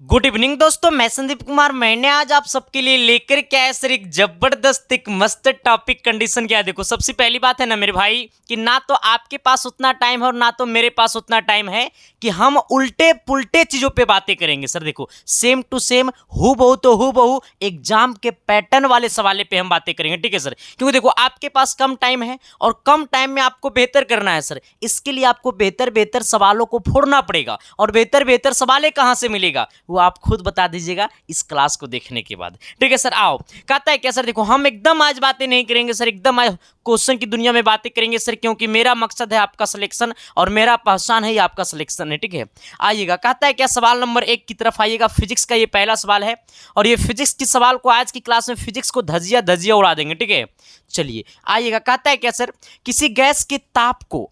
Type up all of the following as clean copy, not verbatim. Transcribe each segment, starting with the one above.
Good evening दोस्तों, मैं संदीप कुमार। मैंने आज आप सबके लिए लेकर के आया सर एक जबरदस्त एक मस्त टॉपिक। कंडीशन क्या है, देखो सबसे पहली बात है ना मेरे भाई कि ना तो आपके पास उतना टाइम है और ना तो मेरे पास उतना टाइम है कि हम उल्टे पुल्टे चीजों पे बातें करेंगे। सर देखो सेम टू सेम हु बहु तो हु बहु एग्जाम के पैटर्न वाले सवाले पे हम बातें करेंगे, ठीक है सर। क्योंकि देखो आपके पास कम टाइम है और कम टाइम में आपको बेहतर करना है सर। इसके लिए आपको बेहतर बेहतर सवालों को फोड़ना पड़ेगा और बेहतर बेहतर सवालें कहां से मिलेगा वो आप खुद बता दीजिएगा इस क्लास को देखने के बाद, ठीक है सर। आओ कहता है क्या सर, देखो हम एकदम आज बातें नहीं करेंगे सर, एकदम आज क्वेश्चन की दुनिया में बातें करेंगे सर, क्योंकि मेरा मकसद है आपका सिलेक्शन और मेरा पहचान है आपका सिलेक्शन है, ठीक है। आइएगा कहता है क्या, सवाल नंबर 1 की तरफ आइएगा। फिजिक्स का ये पहला सवाल है और ये फिजिक्स की सवाल को आज की क्लास में फिजिक्स को धजिया धजिया उड़ा देंगे, ठीक है। चलिए आइएगा, कहता है क्या सर, किसी गैस के ताप को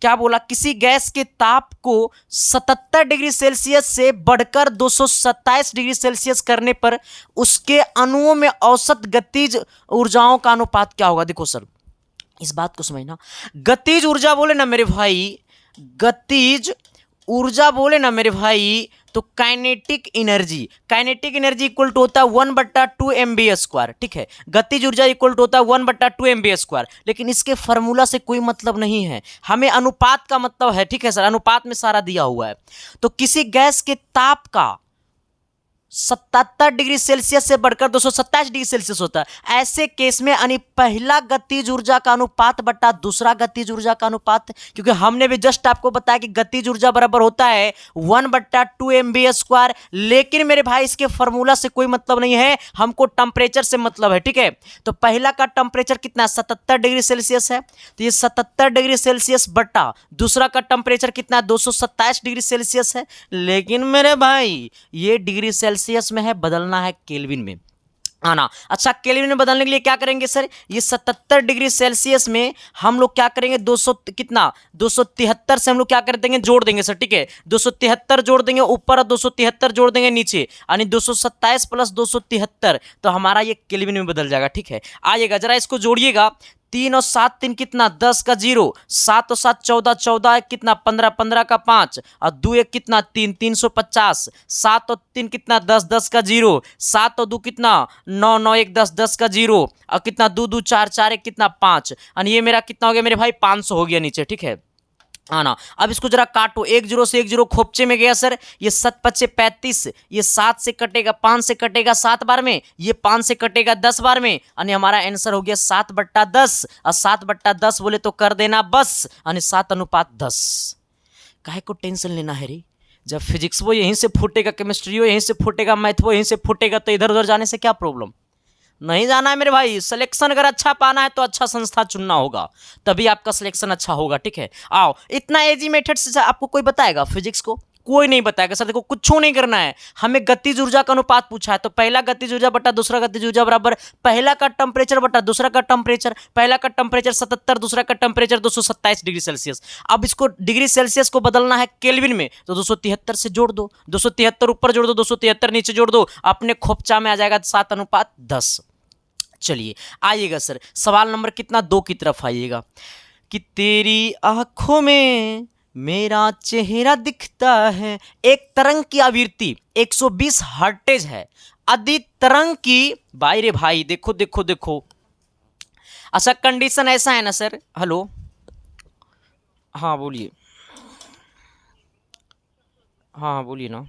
क्या बोला, किसी गैस के ताप को 77 डिग्री सेल्सियस से बढ़कर 227 डिग्री सेल्सियस करने पर उसके अणुओं में औसत गतिज ऊर्जाओं का अनुपात क्या होगा। देखो सर इस बात को समझना, गतिज ऊर्जा बोले ना मेरे भाई, गतिज ऊर्जा बोले ना मेरे भाई तो काइनेटिक एनर्जी इक्वल टू होता है 1/2 MB², ठीक है। गतिज ऊर्जा इक्वल टू होता है 1/2 MB², लेकिन इसके फार्मूला से कोई मतलब नहीं है, हमें अनुपात का मतलब है, ठीक है सर। अनुपात में सारा दिया हुआ है। तो किसी गैस के ताप का 77 डिग्री सेल्सियस से बढ़कर 227 डिग्री सेल्सियस होता है। ऐसे केस में यानी पहला गतिज ऊर्जा का अनुपात बटा दूसरा गतिज ऊर्जा का अनुपात, क्योंकि हमने भी जस्ट आपको बताया कि गतिज ऊर्जा बराबर होता है 1/2 MB², लेकिन मेरे भाई इसके फॉर्मूला से कोई मतलब नहीं है, हमको टेम्परेचर से मतलब है, ठीक है। तो पहला का टेम्परेचर कितना 77 डिग्री सेल्सियस है, तो ये 77 डिग्री सेल्सियस बटा दूसरा का टेम्परेचर कितना 227 डिग्री सेल्सियस है, लेकिन मेरे भाई ये डिग्री सेल्सियस में है, बदलना है केल्विन में आना। अच्छा केल्विन में बदलने के लिए क्या करेंगे सर, ये 77 डिग्री सेल्सियस में हम लोग क्या करेंगे 273 से हम लोग क्या कर देंगे, जोड़ देंगे सर, ठीक है। 273 जोड़ देंगे ऊपर और 273 जोड़ देंगे नीचे, यानी 227 प्लस 273, तो हमारा ये केल्विन में बदल जाएगा, ठीक है। आइएगा जरा इसको जोड़िएगा, 3 और 7 3 कितना 10 का 0, 7 और 7 14, 14 एक कितना 15, 15 का 5 और 2 एक कितना 3, 350, 7 और 3 कितना 10, 10 का 0, 7 और 2 कितना 9, 9 एक 10, 10 का 0 और कितना 2 2 4 4 एक कितना 5, और ये मेरा कितना हो गया मेरे भाई 500 हो गया नीचे, ठीक है। आना अब इसको जरा काटो, 1 0 से 1 0 खोपचे में गया सर, ये 7 5 35, ये 7 से कटेगा 5 से कटेगा 7 बार में, ये 5 से कटेगा 10 बार में, यानी हमारा आंसर हो गया 7/10, और 7/10 बोले तो कर देना बस, यानी 7:10। काहे को टेंशन लेना है रे, जब फिजिक्स वो यहीं से फूटेगा, केमिस्ट्री वो यहीं से फूटेगा, मैथ वो यहीं से फूटेगा, तो इधर उधर जाने से क्या प्रॉब्लम। नहीं जाना है मेरे भाई, सिलेक्शन अगर अच्छा पाना है तो अच्छा संस्था चुनना होगा, तभी आपका सिलेक्शन अच्छा होगा, ठीक है। आओ इतना इजी मेथड से आपको कोई बताएगा फिजिक्स को, कोई नहीं बताएगा सर। देखो कुछ नहीं करना है, हमें गतिज ऊर्जा का अनुपात पूछा है, तो पहला गतिज ऊर्जा बटा दूसरा गतिज ऊर्जा बराबर पहला का टेम्परेचर बटा दूसरा का टेम्परेचर, पहला का टेम्परेचर 77, दूसरा का टेम्परेचर 227 डिग्री सेल्सियस। अब इसको डिग्री सेल्सियस को बदलना है केल्विन में, तो 273 से जोड़ दो, 273 ऊपर जोड़ दो, 273 नीचे जोड़ दो, अपने खोपचा में आ जाएगा 7:10। चलिए आइएगा सर, सवाल नंबर कितना 2 की तरफ आइएगा, कि तेरी आंखों में मेरा चेहरा दिखता है, एक तरंग की आवृत्ति 120 हर्ट्ज है, अति तरंग की भाई रे भाई, देखो देखो देखो। अच्छा कंडीशन ऐसा है ना सर, हेलो हाँ बोलिए, हाँ बोलिए ना।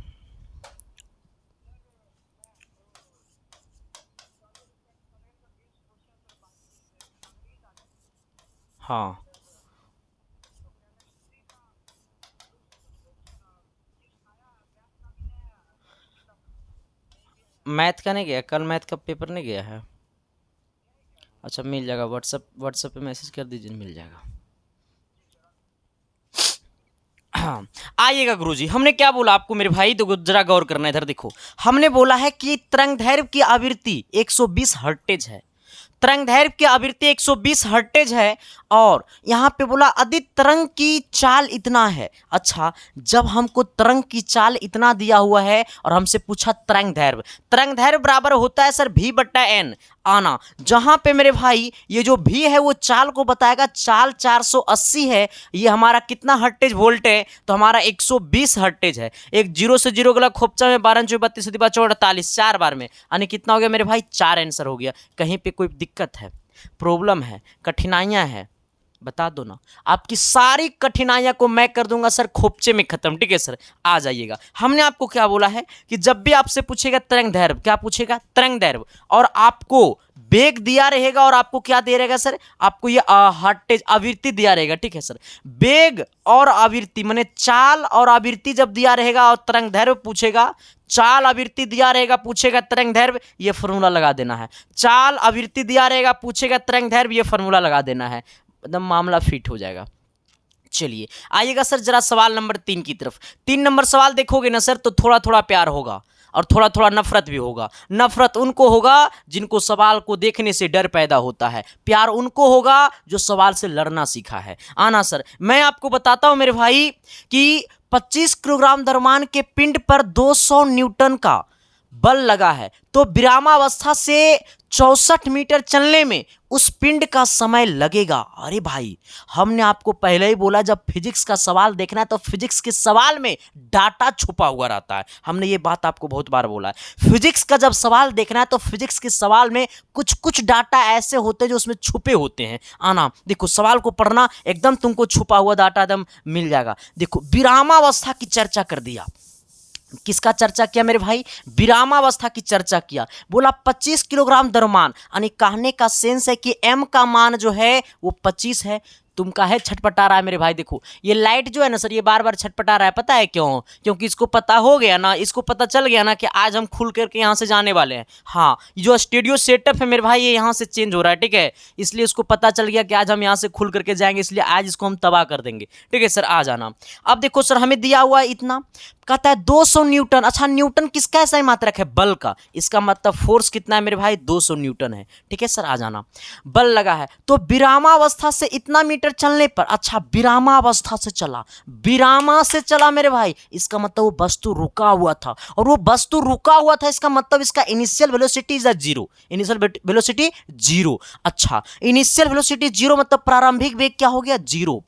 हाँ मैथ का नहीं गया कल, मैथ का पेपर नहीं गया है। अच्छा मिल जाएगा, व्हाट्सएप पे मैसेज कर दीजिए, मिल जाएगा। हाँ आइएगा गुरुजी, हमने क्या बोला आपको मेरे भाई, तो जरा गौर करना इधर देखो। हमने बोला है कि तरंगदैर्घ्य की आवृत्ति 120 हर्ट्ज है, तरंगदैर्घ्य की आवृत्ति 120 हर्ट्ज है, और यहां पे बोला अधि तरंग की चाल इतना है। अच्छा जब हमको तरंग की चाल इतना दिया हुआ है और हमसे पूछा तरंगदैर्घ्य, तरंगदैर्घ्य बराबर होता है सर V/N, आना। जहां पे मेरे भाई ये जो भी है वो चाल को बताएगा, चाल 480 है, ये हमारा कितना हर्टेज वोल्ट है, तो हमारा 120 हर्टेज है। एक जीरो से जीरो गला खोपचा में 12 चौबीस 32 48 4 बार में, यानी कितना हो गया मेरे भाई 4 आंसर हो गया। कहीं पे कोई दिक्कत है, प्रॉब्लम है, कठिनाइयां है, बता दो ना, आपकी सारी कठिनाइयां को मैं कर दूंगा सर खोपचे में खत्म। ठीक है सर, आ जाइएगा। हमने आपको क्या बोला है कि जब भी आपसे पूछेगा तरंग दैर्घ्य, क्या पूछेगा तरंग दैर्घ्य, और आपको वेग दिया रहेगा और आपको क्या दे रहेगा सर, आपको ये हर्टेज आवृत्ति दिया रहेगा। ठीक है सर, वेग और आवृत्ति माने चाल और आवृत्ति जब दिया रहेगा और तरंग दैर्घ्य पूछेगा, चाल आवृत्ति दिया रहेगा पूछेगा तरंग दैर्घ्य, ये फॉर्मूला लगा देना है। चाल आवृत्ति दिया रहेगा पूछेगा तरंग दैर्घ्य, ये फॉर्मूला लगा देना है, एकदम मामला फिट हो जाएगा। चलिए आइएगा सर जरा सवाल नंबर 3 की तरफ। 3 नंबर सवाल देखोगे ना सर तो थोड़ा थोड़ा प्यार होगा और थोड़ा थोड़ा नफरत भी होगा। नफरत उनको होगा जिनको सवाल को देखने से डर पैदा होता है, प्यार उनको होगा जो सवाल से लड़ना सीखा है। आना सर, मैं आपको बताता हूं मेरे भाई कि 25 किलोग्राम द्रव्यमान के पिंड पर 200 न्यूटन का बल लगा है, तो विरामावस्था से 64 मीटर चलने में उस पिंड का समय लगेगा। अरे भाई, हमने आपको पहले ही बोला जब फिजिक्स का सवाल देखना है तो फिजिक्स के सवाल में डाटा छुपा हुआ रहता है। हमने ये बात आपको बहुत बार बोला है, फिजिक्स का जब सवाल देखना है तो फिजिक्स के सवाल में कुछ कुछ डाटा ऐसे होते हैं जो उसमें छुपे होते हैं। आना देखो, सवाल को पढ़ना, एकदम तुमको छुपा हुआ डाटा एकदम मिल जाएगा। देखो, विरामावस्था की चर्चा कर दिया। किसका चर्चा किया मेरे भाई, विरामावस्था की चर्चा किया। बोला 25 किलोग्राम द्रव्यमान, यानी कहने का सेंस है कि m का मान जो है वो 25 है। तुम काहे छटपटा रहा है मेरे भाई, देखो ये लाइट जो है ना सर, ये बार बार छटपटा रहा है, पता है क्यों? क्योंकि इसको पता हो गया ना, इसको पता चल गया ना कि आज हम खुल करके यहाँ से जाने वाले हैं। हाँ, जो स्टूडियो सेटअप है मेरे भाई ये यहाँ से चेंज हो रहा है, ठीक है, इसलिए इसको पता चल गया कि आज हम यहाँ से खुल करके जाएंगे, इसलिए आज इसको हम तबाह कर देंगे। ठीक है सर, आ जाना। अब देखो सर, हमें दिया हुआ है इतना, कहता है 200 न्यूटन। अच्छा, न्यूटन किसका ऐसा ही मात्रक है, बल का, इसका मतलब फोर्स कितना है मेरे भाई, 200 न्यूटन है। ठीक है सर, आ जाना। बल लगा है तो विरामावस्था से इतना मीटर चलने पर, अच्छा विरामावस्था से चला, विरामा से चला मेरे भाई, इसका मतलब वो वस्तु रुका हुआ था, और वो वस्तु रुका हुआ था, इसका मतलब इसका initial velocity is zero, initial velocity zero. अच्छा, इनिशियल वेलोसिटी जीरो मतलब प्रारंभिक वेग क्या हो गया, जीरो,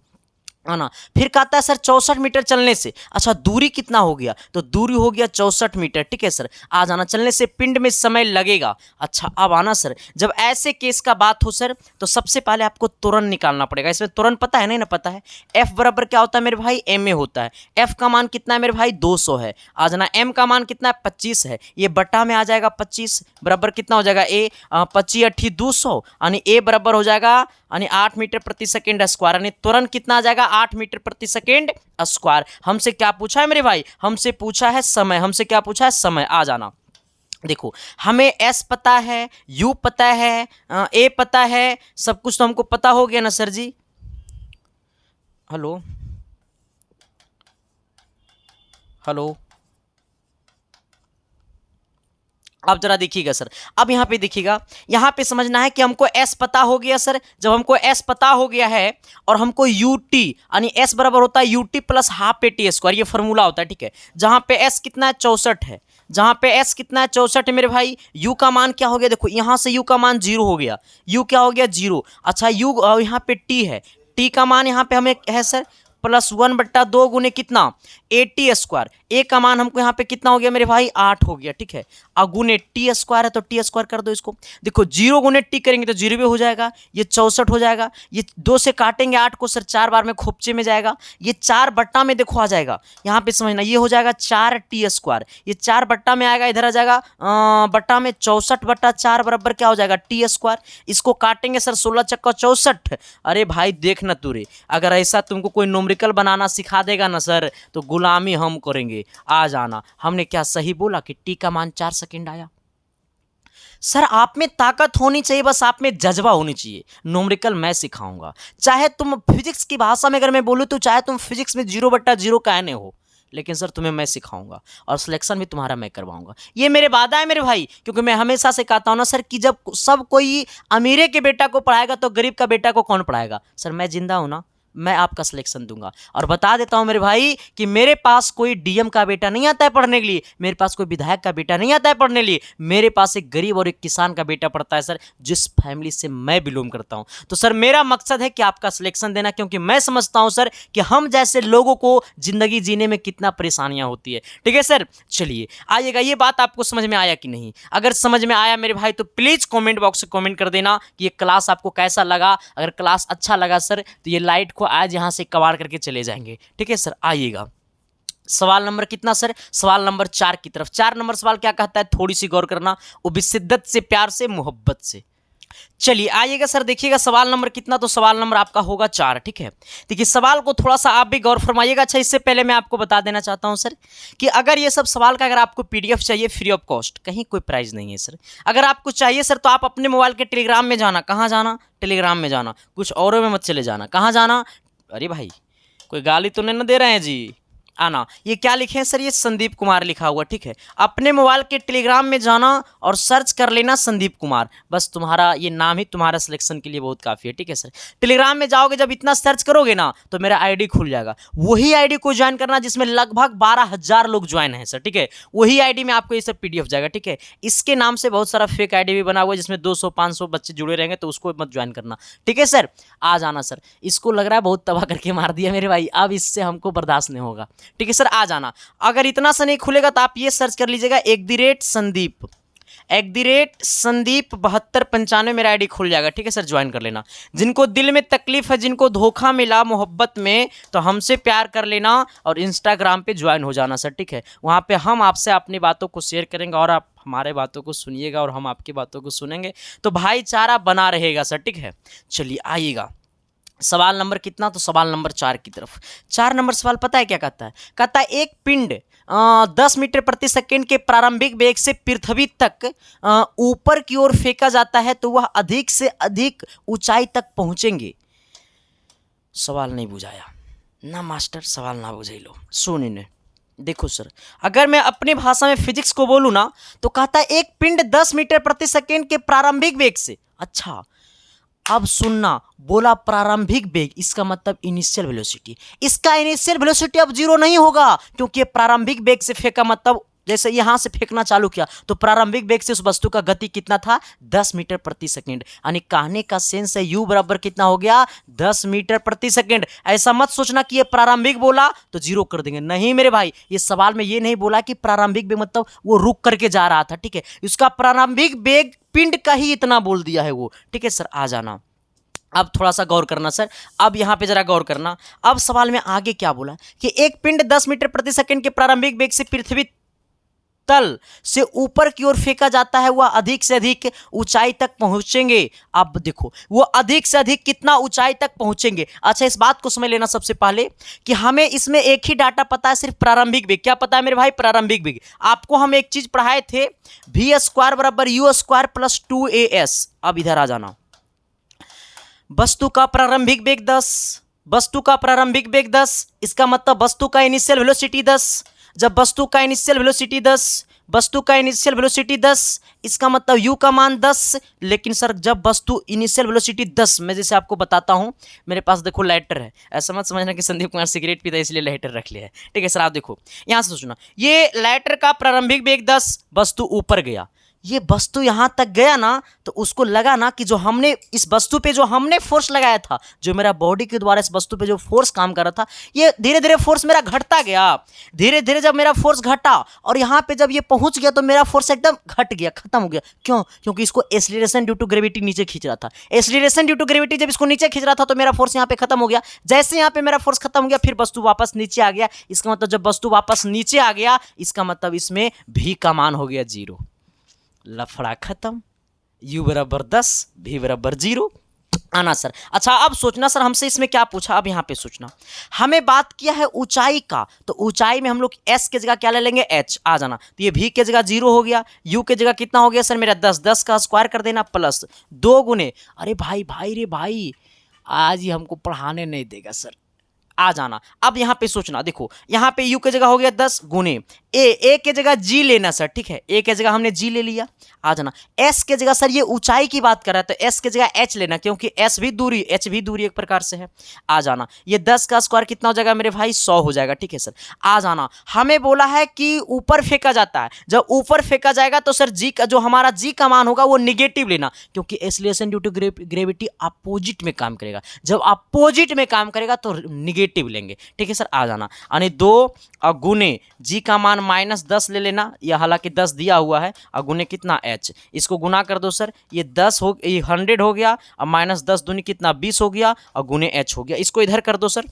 है ना। फिर कहता है सर 64 मीटर चलने से, अच्छा दूरी कितना हो गया, तो दूरी हो गया 64 मीटर। ठीक है सर, आ जाना। चलने से पिंड में समय लगेगा। अच्छा अब आना सर, जब ऐसे केस का बात हो सर तो सबसे पहले आपको त्वरण निकालना पड़ेगा। इसमें त्वरण पता है नहीं ना, पता है F बराबर क्या होता है मेरे भाई, ma होता है। F का मान कितना है मेरे भाई, 200 है। आ जाना। m का मान कितना है, 25 है, ये बटा में आ जाएगा 25 बराबर कितना हो जाएगा, a 25 8 200, यानी a बराबर हो जाएगा यानी 8 मीटर प्रति सेकेंड स्क्वायर, यानी त्वरण कितना आ जाएगा, 8 मीटर प्रति सेकेंड स्क्वायर। हमसे क्या पूछा है मेरे भाई, हमसे पूछा है समय, हमसे क्या पूछा है, समय। आ जाना। देखो, हमें S पता है, U पता है, A पता है, सब कुछ तो हमको पता हो गया ना सर जी। हेलो हेलो, अब जरा देखिएगा सर, अब यहाँ पे देखिएगा, यहाँ पे समझना है कि हमको S पता हो गया सर। जब हमको S पता हो गया है और हमको UT, यानी S बराबर होता है UT plus half AT square, ये फॉर्मूला होता है। ठीक है, जहाँ पे S कितना है, 64 है, जहाँ पे S कितना है, 64 है मेरे भाई। U का मान क्या हो गया, देखो यहाँ से U का मान 0 हो गया, U क्या हो गया, 0। अच्छा, U यहाँ पे T है, T का मान यहाँ पे हमें है सर +1/2 गुने कितना, AT स्क्वायर। ए का मान हमको यहाँ पे कितना हो गया मेरे भाई, 8 हो गया। ठीक है, गुने टी स्क्वायर है तो टी स्क्वायर कर दो इसको। देखो 0 गुने टी करेंगे तो 0 भी हो जाएगा, ये 64 हो जाएगा। ये 2 से काटेंगे 8 को सर, 4 बार में खोपचे में जाएगा, ये 4 बट्टा में देखो आ जाएगा। यहाँ पे समझना, ये हो जाएगा 4t स्क्वायर, ये 4 बट्टा में आएगा, इधर आ जाएगा बट्टा में, 64/4 बराबर क्या हो जाएगा, टी स्क्वायर। इसको काटेंगे सर 16 चक्का 64। अरे भाई देख ना तू रे, अगर ऐसा तुमको कोई न्यूमेरिकल बनाना सिखा देगा ना सर तो गुलामी हम करेंगे। आ जाना। हमने क्या सही बोला कि टी का मान 4 सेकंड आया। सर आप में ताकत होनी चाहिए, बस आप में जज्बा होनी चाहिए। न्यूमेरिकल मैं सिखाऊंगा, चाहे तुम फिजिक्स की भाषा में अगर मैं बोलूं तो चाहे तुम फिजिक्स में 0/0 कहने हो, लेकिन सर तुम्हें मैं सिखाऊंगा और सिलेक्शन भी तुम्हारा मैं करवाऊंगा। ये मेरे वादा है मेरे भाई, क्योंकि मैं हमेशा से कहता हूं ना सर कि जब सब कोई अमीरे के बेटा को पढ़ाएगा तो गरीब का बेटा को कौन पढ़ाएगा। सर मैं जिंदा हूं ना, मैं आपका सिलेक्शन दूंगा। और बता देता हूं मेरे भाई कि मेरे पास कोई डीएम का बेटा नहीं आता है पढ़ने के लिए, मेरे पास कोई विधायक का बेटा नहीं आता है पढ़ने के लिए, मेरे पास एक गरीब और एक किसान का बेटा पढ़ता है सर, जिस फैमिली से मैं बिलोंग करता हूं। तो सर मेरा मकसद है कि आपका सिलेक्शन देना, क्योंकि मैं समझता हूं सर कि हम जैसे लोगों को जिंदगी जीने में कितना परेशानियां होती है। ठीक है सर, चलिए आइएगा, ये बात आपको समझ में आया कि नहीं? अगर समझ में आया मेरे भाई तो प्लीज कमेंट बॉक्स में कमेंट कर देना कि ये क्लास आपको कैसा लगा। अगर क्लास अच्छा लगा सर तो ये लाइट को आज यहां से कबाड़ करके चले जाएंगे। ठीक है सर, आइएगा सवाल नंबर कितना सर, सवाल नंबर 4 की तरफ। 4 नंबर सवाल क्या कहता है, थोड़ी सी गौर करना, वो भी शिद्दत से, प्यार से, मोहब्बत से। चलिए आइएगा सर, देखिएगा सवाल नंबर कितना, तो सवाल नंबर आपका होगा 4। ठीक है, देखिए सवाल को थोड़ा सा आप भी गौर फरमाइएगा। अच्छा, इससे पहले मैं आपको बता देना चाहता हूं सर कि अगर ये सब सवाल का अगर आपको पीडीएफ चाहिए फ्री ऑफ कॉस्ट, कहीं कोई प्राइस नहीं है सर। अगर आपको चाहिए सर तो आप अपने मोबाइल के टेलीग्राम में जाना। कहाँ जाना? टेलीग्राम में जाना, कुछ औरों में मत चले जाना। कहाँ जाना? अरे भाई कोई गाली तो नहीं ना दे रहे हैं जी? आना, ये क्या लिखे हैं सर? ये संदीप कुमार लिखा हुआ। ठीक है, अपने मोबाइल के टेलीग्राम में जाना और सर्च कर लेना संदीप कुमार, बस तुम्हारा ये नाम ही तुम्हारा सिलेक्शन के लिए बहुत काफ़ी है। ठीक है सर, टेलीग्राम में जाओगे, जब इतना सर्च करोगे ना तो मेरा आईडी खुल जाएगा। वही आईडी को ज्वाइन करना जिसमें लगभग 12,000 लोग ज्वाइन हैं सर। ठीक है, वही आईडी में आपको ये सब पीडीएफ जाएगा। ठीक है, इसके नाम से बहुत सारा फेक आईडी भी बना हुआ है जिसमें 200-500 बच्चे जुड़े रहेंगे, तो उसको मत ज्वाइन करना। ठीक है सर, आ जाना सर। इसको लग रहा है बहुत तबाह करके मार दिया मेरे भाई, अब इससे हमको बर्दाश्त नहीं होगा। ठीक है सर, आ जाना। अगर इतना सा नहीं खुलेगा तो आप ये सर्च कर लीजिएगा @संदीप 7295 मेरा आईडी खुल जाएगा। ठीक है सर, ज्वाइन कर लेना। जिनको दिल में तकलीफ है, जिनको धोखा मिला मोहब्बत में, तो हमसे प्यार कर लेना और इंस्टाग्राम पे ज्वाइन हो जाना सर। ठीक है, वहाँ पे हम आपसे अपनी बातों को शेयर करेंगे और आप हमारे बातों को सुनिएगा और हम आपकी बातों को सुनेंगे, तो भाईचारा बना रहेगा सर। ठीक है, चलिए आइएगा सवाल नंबर कितना, तो सवाल नंबर 4 की तरफ। 4 नंबर सवाल पता है क्या कहता है? कहता है एक पिंड 10 मीटर प्रति सेकेंड के प्रारंभिक वेग से पृथ्वी तक ऊपर की ओर फेंका जाता है तो वह अधिक से अधिक ऊंचाई तक पहुंचेंगे। सवाल नहीं बुझाया ना मास्टर, सवाल ना बुझे लो, सुन इन्हें। देखो सर, अगर मैं अपनी भाषा में फिजिक्स को बोलूँ ना तो कहता है एक पिंड 10 मीटर प्रति सेकेंड के प्रारंभिक वेग से। अच्छा, अब सुनना, बोला प्रारंभिक वेग, इसका मतलब इनिशियल वेलोसिटी। इसका इनिशियल वेलोसिटी अब 0 नहीं होगा, क्योंकि प्रारंभिक वेग से फेंका, मतलब जैसे यहां से फेंकना चालू किया तो प्रारंभिक वेग से उस वस्तु का गति कितना था? 10 मीटर प्रति सेकेंड। यानी कहने का सेंस है u बराबर कितना हो गया? 10 मीटर प्रति सेकेंड। ऐसा मत सोचना कि ये प्रारंभिक बोला तो 0 कर देंगे, नहीं मेरे भाई, ये सवाल में ये नहीं बोला कि प्रारंभिक वेग मतलब वो रुक करके जा रहा था। ठीक है, उसका प्रारंभिक वेग पिंड का ही इतना बोल दिया है वो। ठीक है सर, आ जाना। अब थोड़ा सा गौर करना सर, अब यहाँ पे जरा गौर करना। अब सवाल में आगे क्या बोला कि एक पिंड 10 मीटर प्रति सेकंड के प्रारंभिक वेग से पृथ्वी तल से ऊपर की ओर फेंका जाता है, वह अधिक से अधिक ऊंचाई तक पहुंचेंगे। अब देखो, वो अधिक से अधिक कितना ऊंचाई तक पहुंचेंगे। अच्छा, इस बात को समझ लेना सबसे पहले कि हमें इसमें एक ही डाटा पता है, सिर्फ प्रारंभिक वेग। क्या पता है मेरे भाई? प्रारंभिक वेग। आपको हम एक चीज पढ़ाए थे, v² बराबर u² प्लस 2as। अब इधर आ जाना, वस्तु का प्रारंभिक वेग 10, वस्तु का प्रारंभिक वेग 10, इसका मतलब वस्तु का इनिशियल वेलोसिटी 10। जब वस्तु का इनिशियल वेलोसिटी 10, वस्तु का इनिशियल वेलोसिटी 10, इसका मतलब u का मान 10। लेकिन सर जब वस्तु इनिशियल वेलोसिटी 10, मैं जैसे आपको बताता हूं, मेरे पास देखो लाइटर है, ऐसा मत समझना कि संदीप कुमार सिगरेट पीता है इसलिए लाइटर रख लिया है। ठीक है सर, आप देखो यहां से सोचना, ये लाइटर का प्रारंभिक वेग 10, वस्तु ऊपर गया, ये वस्तु यहां तक गया ना तो उसको लगा ना कि जो हमने इस वस्तु पे जो हमने फोर्स लगाया था, जो मेरा बॉडी के द्वारा इस वस्तु पे जो फोर्स काम कर रहा था, ये धीरे धीरे फोर्स मेरा घटता गया। धीरे धीरे जब मेरा फोर्स घटा और यहाँ पे जब ये पहुंच गया तो मेरा फोर्स एकदम घट गया, खत्म हो गया। क्यों? क्योंकि इसको एक्सीलरेशन ड्यू टू ग्रेविटी नीचे खींच रहा था। एक्सीलरेशन ड्यू टू ग्रेविटी जब इसको नीचे खींच रहा था तो मेरा फोर्स यहाँ पे खत्म हो गया। जैसे यहाँ पे मेरा फोर्स खत्म हो गया, फिर वस्तु वापस नीचे आ गया। इसका मतलब जब वस्तु वापस नीचे आ गया, इसका मतलब इसमें v का मान हो गया 0। लफड़ा खत्म, u बराबर 10, v बराबर 0। आना सर। अच्छा, अब सोचना सर हमसे इसमें क्या पूछा। अब यहाँ पे सोचना, हमें बात किया है ऊंचाई का, तो ऊंचाई में हम लोग s के जगह क्या ले लेंगे? h। आ जाना, तो ये v के जगह 0 हो गया, u के जगह कितना हो गया सर मेरा 10, 10 का स्क्वायर कर देना प्लस 2 गुने। अरे भाई रे भाई, आज ही हमको पढ़ाने नहीं देगा सर। आ जाना, अब यहाँ पे सोचना, देखो यहाँ पे u के जगह हो गया 10 गुने a के जगह g लेना सर। ठीक है, a के जगह हमने g ले लिया। आ जाना। एस के जगह सर ये ऊंचाई की बात कर रहा है तो एस के जगह एच लेना, क्योंकि एच भी दूरी एक प्रकार से है। आ जाना, ये 10 का स्क्वायर कितना हो जाएगा मेरे भाई 100 हो जाएगा। ठीक है सर, आ जाना। हमें बोला है कि ऊपर फेंका जाता है, जब ऊपर फेंका जाएगा तो सर जी का जो हमारा जी का मान होगा वो निगेटिव लेना, क्योंकि acceleration due to gravity opposite में काम करेगा, जब अपोजिट में काम करेगा तो निगेटिव लेंगे। ठीक है सर, आ जाना। यानी 2 गुने जी का मान -10 ले लेना, यह हालांकि 10 दिया हुआ है, और गुने कितना एच, इसको गुना कर दो सर, ये 100 हो गया, और -10 दूनी कितना 20 हो गया, और गुने एच हो गया। इसको इधर कर दो सर,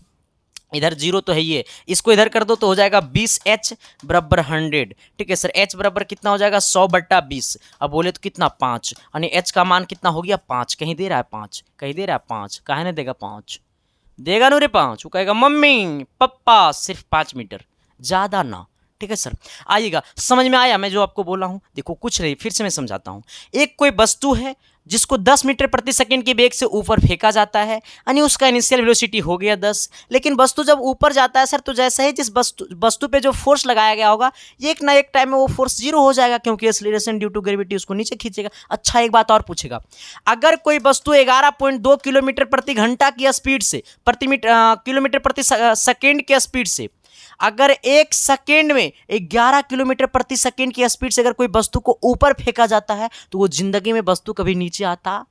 इधर 0 तो है ये, इसको इधर कर दो तो हो जाएगा 20H बराबर 100। ठीक है सर, H बराबर कितना हो जाएगा 100/20। अब बोले तो कितना 5, यानी H का मान कितना हो गया 5। कहीं दे रहा है 5, कहीं दे रहा है 5, काहे नहीं देगा 5, देगा नो रे 5। वो कहेगा मम्मी पप्पा सिर्फ 5 मीटर, ज़्यादा ना। ठीक है सर, आइएगा, समझ में आया मैं जो आपको बोला हूँ? देखो कुछ नहीं, फिर से मैं समझाता हूँ। एक कोई वस्तु है जिसको 10 मीटर प्रति सेकंड के वेग से ऊपर फेंका जाता है, यानी उसका इनिशियल वेलोसिटी हो गया 10। लेकिन वस्तु जब ऊपर जाता है सर तो जैसे ही जिस वस्तु पे जो फोर्स लगाया गया होगा, ये एक ना एक टाइम में वो फोर्स 0 हो जाएगा, क्योंकि एक्सीलरेशन ड्यू टू ग्रेविटी उसको नीचे खींचेगा। अच्छा, एक बात और पूछेगा, अगर कोई वस्तु 11.2 किलोमीटर प्रति घंटा की स्पीड से किलोमीटर प्रति सेकेंड की स्पीड से, अगर 1 सेकेंड में 11 किलोमीटर प्रति सेकेंड की स्पीड से अगर कोई वस्तु को ऊपर फेंका जाता है, तो वो जिंदगी में वस्तु कभी नीचे आता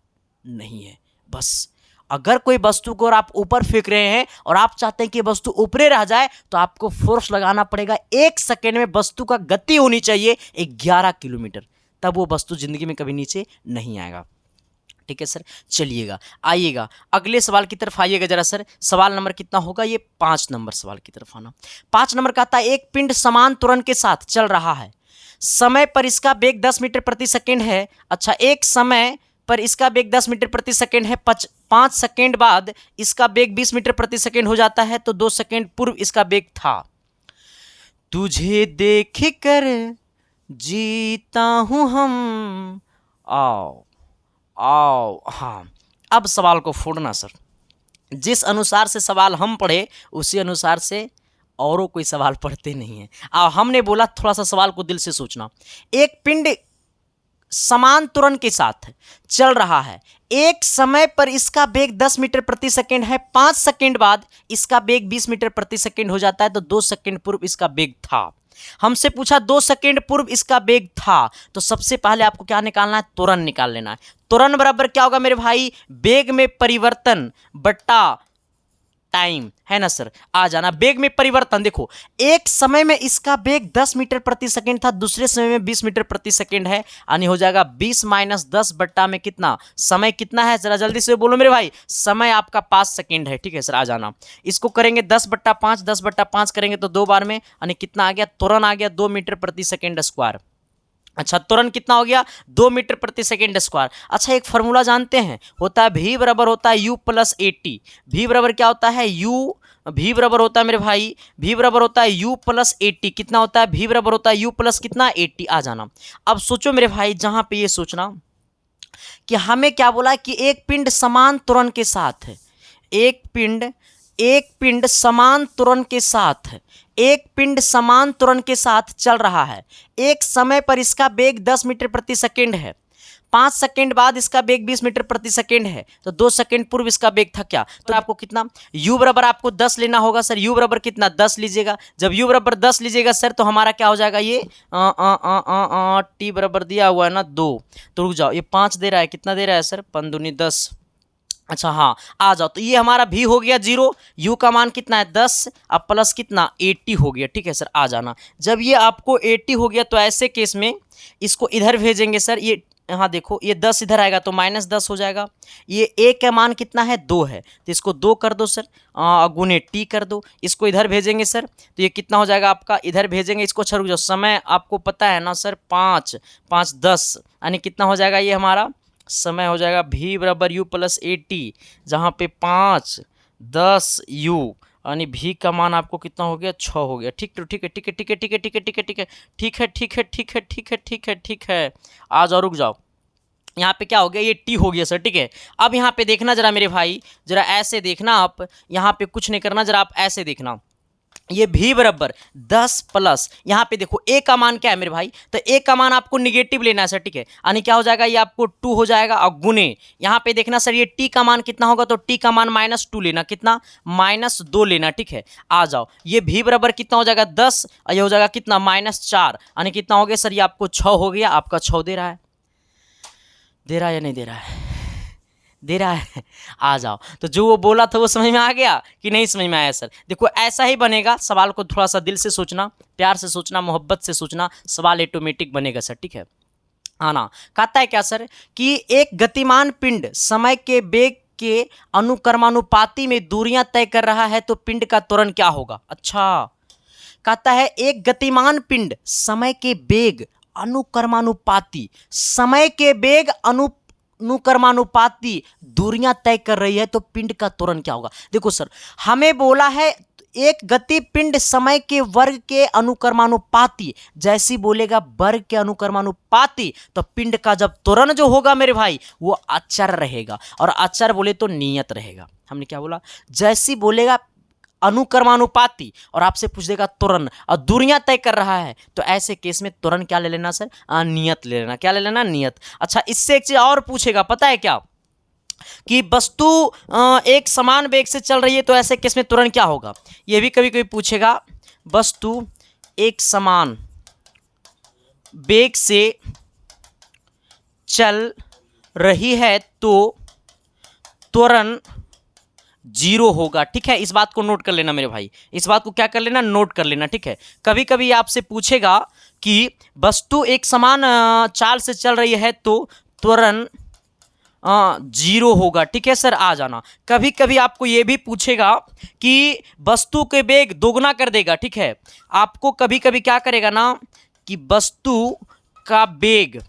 नहीं है। बस अगर कोई वस्तु को और आप ऊपर फेंक रहे हैं और आप चाहते हैं कि वस्तु ऊपरे रह जाए, तो आपको फोर्स लगाना पड़ेगा। 1 सेकेंड में वस्तु का गति होनी चाहिए 11 किलोमीटर, तब वो वस्तु जिंदगी में कभी नीचे नहीं आएगा। ठीक है सर, चलिएगा, आइएगा अगले सवाल की तरफ आइएगा जरा सर। सवाल नंबर कितना होगा ये? 5 नंबर सवाल की तरफ आना। 5 नंबर कहता है, एक पिंड समान त्वरण के साथ चल रहा है, समय पर इसका वेग 10 मीटर प्रति सेकेंड है। अच्छा, एक समय पर इसका वेग 10 मीटर प्रति सेकेंड है, 5 सेकेंड बाद इसका वेग 20 मीटर प्रति सेकेंड हो जाता है, तो 2 सेकेंड पूर्व इसका वेग था। तुझे देख कर जीता हूं हम, आओ आओ। हाँ, अब सवाल को फोड़ना सर। जिस अनुसार से सवाल हम पढ़े उसी अनुसार से औरों कोई सवाल पढ़ते नहीं है। हमने बोला थोड़ा सा सवाल को दिल से सोचना। एक पिंड समान त्वरण के साथ चल रहा है, एक समय पर इसका वेग 10 मीटर प्रति सेकेंड है, 5 सेकेंड बाद इसका वेग 20 मीटर प्रति सेकेंड हो जाता है, तो 2 सेकेंड पूर्व इसका वेग था। हमसे पूछा 2 सेकेंड पूर्व इसका वेग था, तो सबसे पहले आपको क्या निकालना है? त्वरण निकाल लेना है। त्वरण बराबर क्या होगा मेरे भाई? वेग में परिवर्तन बट्टा टाइम, है ना सर? आ जाना, वेग में परिवर्तन। देखो, एक समय में इसका वेग 10 मीटर प्रति सेकेंड था, दूसरे समय में 20 मीटर प्रति सेकेंड है, यानी हो जाएगा 20 - 10 बट्टा में कितना? समय कितना है? जरा जल्दी से बोलो मेरे भाई। समय आपका 5 सेकेंड है। ठीक है सर, आ जाना। इसको करेंगे 10/5, 10/5 करेंगे तो 2 बार में, यानी कितना आ गया? त्वरण आ गया 2 मीटर प्रति सेकेंड स्क्वायर। अच्छा, त्वरण कितना हो गया? 2 मीटर प्रति सेकेंड स्क्वायर। अच्छा, एक फॉर्मूला जानते हैं, होता है v बराबर होता है u + 80। v बराबर क्या होता है? v बराबर होता है मेरे भाई, v बराबर होता है u + 80। कितना होता है? v बराबर होता है u + कितना? 80। आ जाना। अब सोचो मेरे भाई, जहां पे ये सोचना कि हमें क्या बोला कि एक पिंड समान त्वरण के साथ है, एक पिंड समान त्वरण के साथ है, एक पिंड समान त्वरण के साथ चल रहा है, एक समय पर इसका वेग 10 मीटर प्रति सेकेंड है, 5 सेकेंड बाद इसका वेग 20 मीटर प्रति सेकेंड है, तो 2 सेकेंड पूर्व इसका वेग था क्या? तो आपको कितना? u बराबर आपको 10 लेना होगा सर। u बराबर कितना? 10 लीजिएगा। जब u बराबर 10 लीजिएगा सर, तो हमारा क्या हो जाएगा? ये t बराबर दिया हुआ है ना 2, तो रुक जाओ, ये 5 दे रहा है, कितना दे रहा है सर? 5 दूनी 10। अच्छा हाँ, आ जाओ, तो ये हमारा भी हो गया 0, u का मान कितना है? 10, अब प्लस कितना? 80 हो गया। ठीक है सर, आ जाना। जब ये आपको 80 हो गया तो ऐसे केस में इसको इधर भेजेंगे सर। ये यहाँ देखो, ये 10 इधर आएगा तो -10 हो जाएगा। ये a का मान कितना है? 2 है, तो इसको 2 कर दो सर, गुने t कर दो। इसको इधर भेजेंगे सर, तो ये कितना हो जाएगा आपका? इधर भेजेंगे इसको। अच्छा रुक जाओ, समय आपको पता है ना सर, 5 × 5 = 10, यानी कितना हो जाएगा? ये हमारा समय हो जाएगा v बराबर u + 80, जहाँ पे 5 × 10 u, यानी v का मान आपको कितना हो गया? 6 हो गया। ठीक है, ठीक है, ठीक है, ठीक है, ठीक है, ठीक है, ठीक है, ठीक है, ठीक है, ठीक है, ठीक है, ठीक है, ठीक है, ठीक है। आ जाओ, रुक जाओ, यहाँ पे क्या हो गया? ये t हो गया सर। ठीक है, अब यहाँ पे देखना जरा मेरे भाई, जरा ऐसे देखना आप, यहाँ पे कुछ नहीं करना, जरा आप ऐसे देखना। ये भी बराबर 10 प्लस यहाँ पे देखो ए का मान क्या है मेरे भाई, तो ए का मान आपको निगेटिव लेना है सर, ठीक है, यानी क्या हो जाएगा, ये आपको 2 हो जाएगा और गुने यहाँ पे देखना सर ये टी का मान कितना होगा, तो टी का मान -2 लेना, कितना -2 लेना, ठीक है। आ जाओ, ये भी बराबर कितना हो जाएगा 10 और ये हो जाएगा कितना -4, यानी कितना हो गया सर, ये आपको 6 हो गया, आपका 6 दे रहा है, दे रहा है या नहीं दे रहा है, दे रहा है। आ जाओ, तो जो वो बोला था वो समझ में आ गया कि नहीं समझ में आया सर। देखो ऐसा ही बनेगा, सवाल को थोड़ा सा दिल से सोचना, प्यार से सोचना, मोहब्बत से सोचना, सवाल ऑटोमेटिक बनेगा सर, ठीक है। आना कहता है क्या सर कि एक गतिमान पिंड समय के वेग के अनुक्रमानुपाती में दूरियां तय कर रहा है तो पिंड का त्वरण क्या होगा। अच्छा, कहता है एक गतिमान पिंड समय के वेग अनुक्रमानुपाती, समय के वेग अनुक्रमानुपाती दूरियां तय कर रही है तो पिंड का त्वरण क्या होगा। देखो सर, हमें बोला है एक गति पिंड समय के वर्ग के अनुक्रमानुपाती, जैसी बोलेगा वर्ग के अनुक्रमानुपाती तो पिंड का जब त्वरण जो होगा मेरे भाई वो अचर रहेगा, और अचर बोले तो नियत रहेगा। हमने क्या बोला, जैसी बोलेगा अनुक्रमानुपाती और आपसे पूछ देगा त्वरण और दूरियां तय कर रहा है तो ऐसे केस में त्वरण क्या ले लेना सर, नियत ले लेना। क्या ले लेना, नियत। अच्छा, इससे एक चीज और पूछेगा, पता है क्या, कि वस्तु एक समान वेग से चल रही है तो ऐसे केस में त्वरण क्या होगा। यह भी कभी कभी पूछेगा, वस्तु एक समान वेग से चल रही है तो त्वरण 0 होगा, ठीक है। इस बात को नोट कर लेना मेरे भाई, इस बात को क्या कर लेना, नोट कर लेना, ठीक है। कभी कभी आपसे पूछेगा कि वस्तु एक समान चाल से चल रही है तो त्वरण 0 होगा, ठीक है सर। आ जाना, कभी कभी आपको ये भी पूछेगा कि वस्तु के वेग दोगुना कर देगा, ठीक है। आपको कभी कभी क्या करेगा ना कि वस्तु का वेग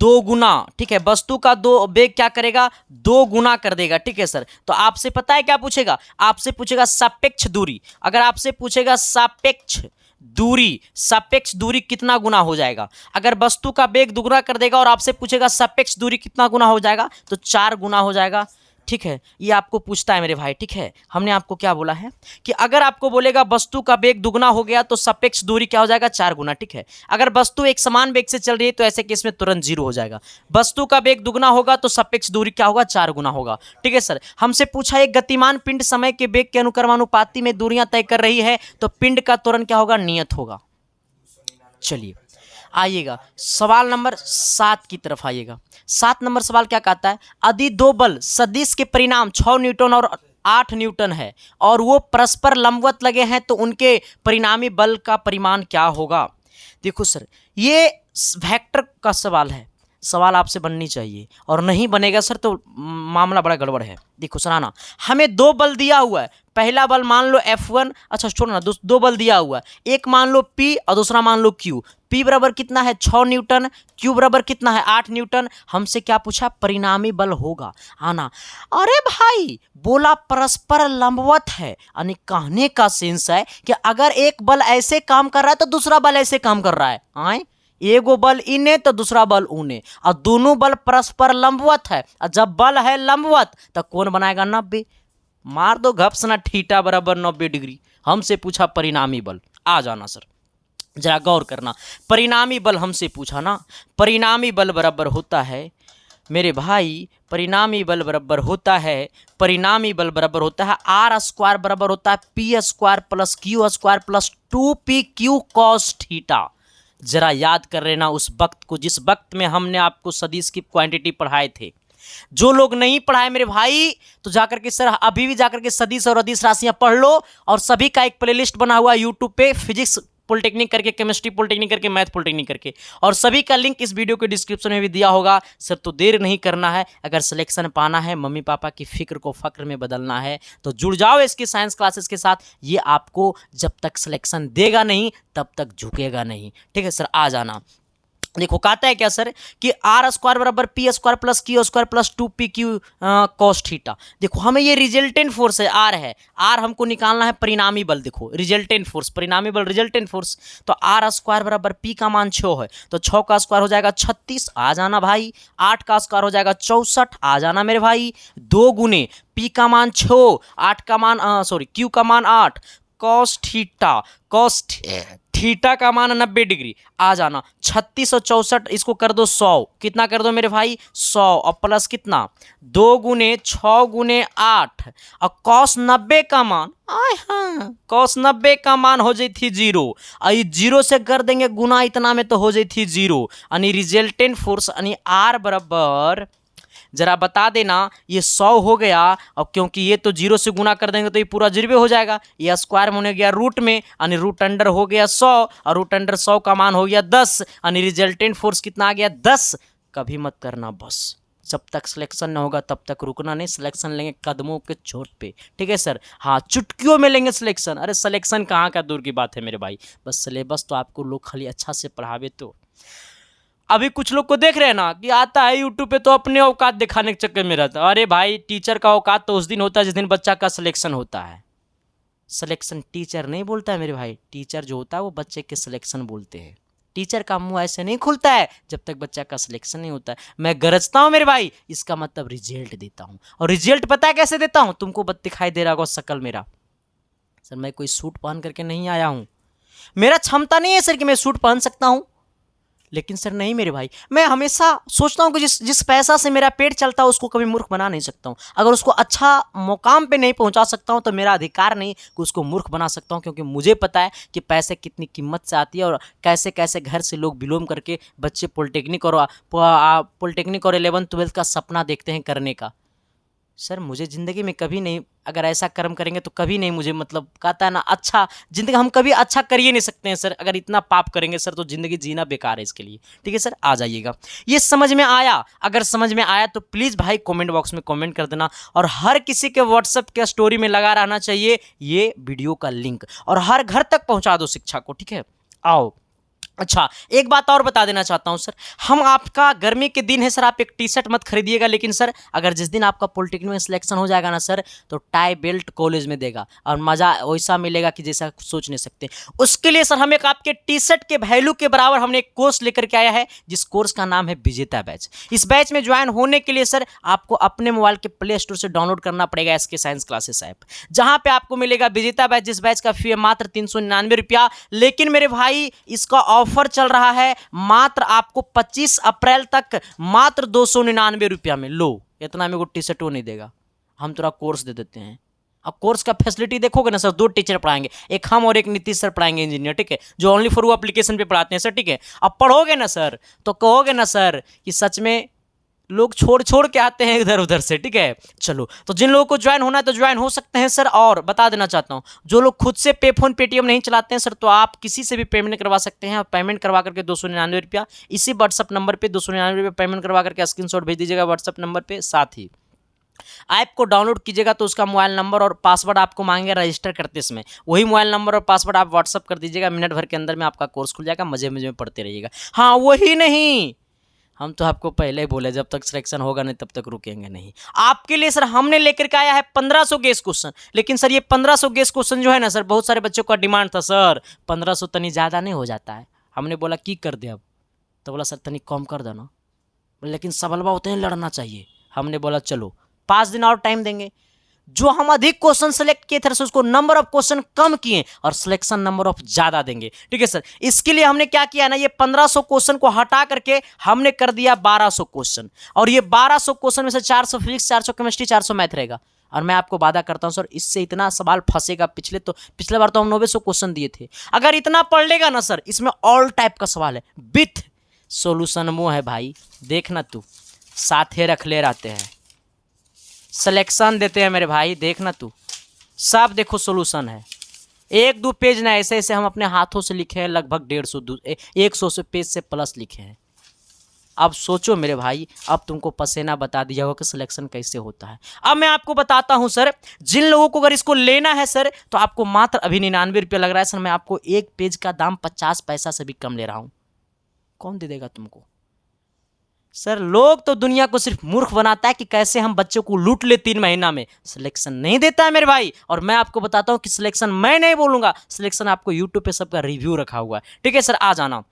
2 गुना, ठीक है, वस्तु का वेग क्या करेगा, 2 गुना कर देगा, ठीक है सर। तो आपसे पता है क्या पूछेगा, आपसे पूछेगा सापेक्ष दूरी। अगर आपसे पूछेगा सापेक्ष दूरी कितना गुना हो जाएगा, अगर वस्तु का वेग दुगुना कर देगा और आपसे पूछेगा सापेक्ष दूरी कितना गुना हो जाएगा तो 4 गुना हो जाएगा, ठीक है। ये आपको पूछता है मेरे भाई, ठीक है। हमने आपको क्या बोला है कि अगर आपको बोलेगा वस्तु का वेग दुगुना हो गया तो सापेक्ष दूरी क्या हो जाएगा, 4 गुना, ठीक है। अगर वस्तु एक समान वेग से चल रही है तो ऐसे केस में तुरंत 0 हो जाएगा। वस्तु का वेग दुगुना होगा तो सापेक्ष दूरी क्या होगा, 4 गुना होगा, ठीक है सर। हमसे पूछा एक गतिमान पिंड समय के वेग के अनुक्रमानुपाती में दूरियां तय कर रही है तो पिंड का त्वरण क्या होगा, नियत होगा। चलिए आइएगा सवाल नंबर 7 की तरफ आइएगा। 7 नंबर सवाल क्या कहता है, यदि 2 बल सदिश के परिणाम 6 न्यूटन और 8 न्यूटन है और वो परस्पर लंबवत लगे हैं तो उनके परिणामी बल का परिमाण क्या होगा। देखो सर, ये वेक्टर का सवाल है, सवाल आपसे बननी चाहिए और नहीं बनेगा सर तो मामला बड़ा गड़बड़ है। देखो सराना, हमें 2 बल दिया हुआ है, पहला बल मान लो F1, अच्छा छोड़ो ना, 2 बल दिया हुआ है, एक मान लो P और दूसरा मान लो Q। P बराबर कितना है 6 न्यूटन, Q बराबर कितना है 8 न्यूटन। हमसे क्या पूछा, परिणामी बल होगा। आना, अरे भाई बोला परस्पर लंबवत है, यानी कहने का सेंस है कि अगर एक बल ऐसे काम कर रहा है तो दूसरा बल ऐसे काम कर रहा है। आए, एगो बल इने तो दूसरा बल उने और दोनों बल परस्पर लंबवत है, और जब बल है लंबवत तो कौन बनाएगा 90। मार दो घपसना ठीटा बराबर 90 डिग्री। हमसे पूछा परिणामी बल। आ जाना सर, जरा गौर करना, परिणामी बल हमसे पूछा ना, परिणामी बल बराबर होता है मेरे भाई, परिणामी बल बराबर होता है, परिणामी बल बराबर होता है आर स्क्वायर बराबर होता है P square plus Q square plus 2pq cos theta. जरा याद कर लेना उस वक्त को जिस वक्त में हमने आपको सदिश की क्वांटिटी पढ़ाए थे। जो लोग नहीं पढ़ाए मेरे भाई तो जाकर के सर अभी भी जाकर के सदिश और अदिश राशियां पढ़ लो, और सभी का एक प्लेलिस्ट बना हुआ है यूट्यूब पे, फिजिक्स पॉलिटेक्निक करके, केमिस्ट्री पॉलिटेक्निक करके, मैथ पॉलिटेक्निक करके, और सभी का लिंक इस वीडियो के डिस्क्रिप्शन में भी दिया होगा सर। तो देर नहीं करना है, अगर सिलेक्शन पाना है, मम्मी पापा की फिक्र को फक्र में बदलना है तो जुड़ जाओ इसकी साइंस क्लासेस के साथ। ये आपको जब तक सिलेक्शन देगा नहीं तब तक झुकेगा नहीं, ठीक है सर। आ जाना, देखो कहता है क्या सर कि आर स्क्वायर बराबर P square plus Q square plus 2pq cos theta. देखो हमें ये रिजल्टेंट फोर्स है, आर है, आर हमको निकालना है परिणामी बल। देखो रिजल्टेंट फोर्स, परिणामी बल रिजल्टेंट फोर्स, तो आर स्क्वायर बराबर पी का मान 6 है तो 6 का स्क्वायर हो जाएगा 36। आ जाना भाई, 8 का स्क्वायर हो जाएगा 64। आ जाना मेरे भाई, 2 गुने पी का मान 6, 8 का मान क्यू का मान 8, कॉस थीटा, कॉस थीटा का मान 90 डिग्री, आ जाना 36 और 64, इसको कर दो 100, कितना कर दो मेरे भाई 100, और प्लस कितना 2 गुने 6 गुने 8, और कॉस 90 का मान, आय हाँ कॉस 90 का मान हो जाई थी 0, और ये 0 से कर देंगे गुना इतना में तो हो जाई थी 0, यानी रिजल्टेंट फोर्स यानी आर बराबर, जरा बता देना ये 100 हो गया, और क्योंकि ये तो 0 से गुना कर देंगे तो ये पूरा 0 हो जाएगा, ये स्क्वायर में होने गया रूट में, यानी रूट अंडर हो गया 100, और रूट अंडर 100 का मान हो गया 10, यानी रिजल्टेंट फोर्स कितना आ गया 10। कभी मत करना बस, जब तक सिलेक्शन ना होगा तब तक रुकना नहीं, सिलेक्शन लेंगे कदमों के चोट पे, ठीक है सर, हाँ चुटकियों में लेंगे सिलेक्शन। अरे सिलेक्शन कहाँ का दूर की बात है मेरे भाई, बस सिलेबस तो आपको लोग खाली अच्छा से पढ़ावे। तो अभी कुछ लोग को देख रहे हैं ना कि आता है यूट्यूब पे तो अपने औकात दिखाने के चक्कर में रहता है। अरे भाई टीचर का औकात तो उस दिन होता है जिस दिन बच्चा का सिलेक्शन होता है। सिलेक्शन टीचर नहीं बोलता है मेरे भाई, टीचर जो होता है वो बच्चे के सिलेक्शन बोलते हैं। टीचर का मुंह ऐसे नहीं खुलता है जब तक बच्चा का सिलेक्शन नहीं होता है। मैं गरजता हूँ मेरे भाई, इसका मतलब रिजल्ट देता हूँ, और रिजल्ट पता है कैसे देता हूँ, तुमको दिखाई दे रहा होगा शक्ल मेरा। सर मैं कोई सूट पहन करके नहीं आया हूँ, मेरा क्षमता नहीं है सर कि मैं सूट पहन सकता हूँ, लेकिन सर नहीं मेरे भाई, मैं हमेशा सोचता हूँ कि जिस पैसा से मेरा पेट चलता है उसको कभी मूर्ख बना नहीं सकता हूँ। अगर उसको अच्छा मुकाम पे नहीं पहुँचा सकता हूँ तो मेरा अधिकार नहीं कि उसको मूर्ख बना सकता हूँ, क्योंकि मुझे पता है कि पैसे कितनी कीमत से आती है, और कैसे कैसे घर से लोग बिलोंग करके बच्चे पॉलिटेक्निक और 11th-12th का सपना देखते हैं करने का। सर मुझे ज़िंदगी में कभी नहीं, अगर ऐसा कर्म करेंगे तो कभी नहीं, मुझे मतलब कहता है ना अच्छा ज़िंदगी हम कभी अच्छा कर ही नहीं सकते हैं सर। अगर इतना पाप करेंगे सर तो ज़िंदगी जीना बेकार है इसके लिए, ठीक है सर। आ जाइएगा, ये समझ में आया? अगर समझ में आया तो प्लीज़ भाई कमेंट बॉक्स में कमेंट कर देना, और हर किसी के व्हाट्सएप के स्टोरी में लगा रहना चाहिए ये वीडियो का लिंक, और हर घर तक पहुँचा दो शिक्षा को, ठीक है। आओ अच्छा एक बात और बता देना चाहता हूं सर, हम आपका गर्मी के दिन है सर, आप एक टी शर्ट मत खरीदिएगा, लेकिन सर अगर जिस दिन आपका पॉलिटेक्निक में सिलेक्शन हो जाएगा ना सर, तो टाई बेल्ट कॉलेज में देगा और मज़ा वैसा मिलेगा कि जैसा सोच नहीं सकते। उसके लिए सर हम एक आपके टी शर्ट के वैल्यू के बराबर हमने एक कोर्स लेकर के आया है, जिस कोर्स का नाम है विजेता बैच। इस बैच में ज्वाइन होने के लिए सर आपको अपने मोबाइल के प्ले स्टोर से डाउनलोड करना पड़ेगा SK साइंस क्लासेस ऐप, जहाँ पे आपको मिलेगा विजेता बैच, जिस बैच का फी है मात्र 399 रुपया। लेकिन मेरे भाई इसका ऑफर चल रहा है मात्र आपको 25 अप्रैल तक, मात्र 299 रुपया में। लो इतना में को टी शर्ट नहीं देगा, हम थोड़ा कोर्स दे देते हैं। अब कोर्स का फैसिलिटी देखोगे ना सर, 2 टीचर पढ़ाएंगे, एक हम और एक नीतीश सर पढ़ाएंगे इंजीनियर, ठीक है, जो ओनली फॉर वो एप्लीकेशन पे पढ़ाते हैं सर, ठीक है। अब पढ़ोगे ना सर तो कहोगे ना सर कि सच में लोग छोड़ छोड़ के आते हैं इधर उधर से, ठीक है। चलो तो जिन लोगों को ज्वाइन होना है तो ज्वाइन हो सकते हैं सर। और बता देना चाहता हूं, जो लोग खुद से पे फोन पेटीएम नहीं चलाते हैं सर, तो आप किसी से भी पेमेंट करवा सकते हैं, और पेमेंट करवा करके 299 रुपया इसी व्हाट्सअप नंबर पे 299 रुपये पेमेंट करवा करके स्क्रीनशॉट भेज दीजिएगा व्हाट्सअप नंबर पे। साथ ही ऐप को डाउनलोड कीजिएगा तो उसका मोबाइल नंबर और पासवर्ड आपको मांगेगा रजिस्टर करते समय, वही मोबाइल नंबर और पासवर्ड आप व्हाट्सअप कर दीजिएगा, मिनट भर के अंदर में आपका कोर्स खुल जाएगा, मजे मजे में पढ़ते रहिएगा। हाँ वही नहीं, हम तो आपको पहले ही बोले जब तक सिलेक्शन होगा नहीं तब तक रुकेंगे नहीं। आपके लिए सर हमने लेकर के आया है 1500 गेस क्वेश्चन, लेकिन सर ये 1500 गेस क्वेश्चन जो है ना सर, बहुत सारे बच्चों का डिमांड था सर 1500 तनी ज़्यादा नहीं हो जाता है। हमने बोला की कर दे अब, तो बोला सर तनी कम कर देना, लेकिन सवाल उतने ही लड़ना चाहिए। हमने बोला चलो 5 दिन और टाइम देंगे, जो हम अधिक क्वेश्चन सेलेक्ट किए थे उसको नंबर ऑफ क्वेश्चन कम किए और सिलेक्शन नंबर ऑफ ज्यादा देंगे, ठीक है सर। इसके लिए हमने क्या किया ना, ये 1500 क्वेश्चन को हटा करके हमने कर दिया 1200 क्वेश्चन, और ये 1200 क्वेश्चन में से 400 फिजिक्स, 400 केमिस्ट्री, 400 मैथ रहेगा। और मैं आपको वादा करता हूं सर इससे इतना सवाल फंसेगा, पिछले बार तो हम 900 क्वेश्चन दिए थे। अगर इतना पढ़ लेगा ना सर, इसमें ऑल टाइप का सवाल है विथ सोल्यूशन वो है भाई, देखना तू साथे रख ले रहते हैं, सिलेक्शन देते हैं मेरे भाई, देखना तू सब देखो सोल्यूशन है। 1-2 पेज ना, ऐसे ऐसे हम अपने हाथों से लिखे हैं, लगभग 150 से पेज से प्लस लिखे हैं। अब सोचो मेरे भाई, अब तुमको पसेना बता दिया होगा कि सिलेक्शन कैसे होता है। अब मैं आपको बताता हूं सर, जिन लोगों को अगर इसको लेना है सर तो आपको मात्र अभी 99 रुपये लग रहा है सर। मैं आपको एक पेज का दाम 50 पैसा से भी कम ले रहा हूं, कौन दे देगा तुमको सर? लोग तो दुनिया को सिर्फ मूर्ख बनाता है कि कैसे हम बच्चों को लूट ले 3 महीना में, सिलेक्शन नहीं देता है मेरे भाई। और मैं आपको बताता हूं कि सिलेक्शन मैं नहीं बोलूंगा, सिलेक्शन आपको यूट्यूब पे सबका रिव्यू रखा हुआ है, ठीक है सर। आ जाना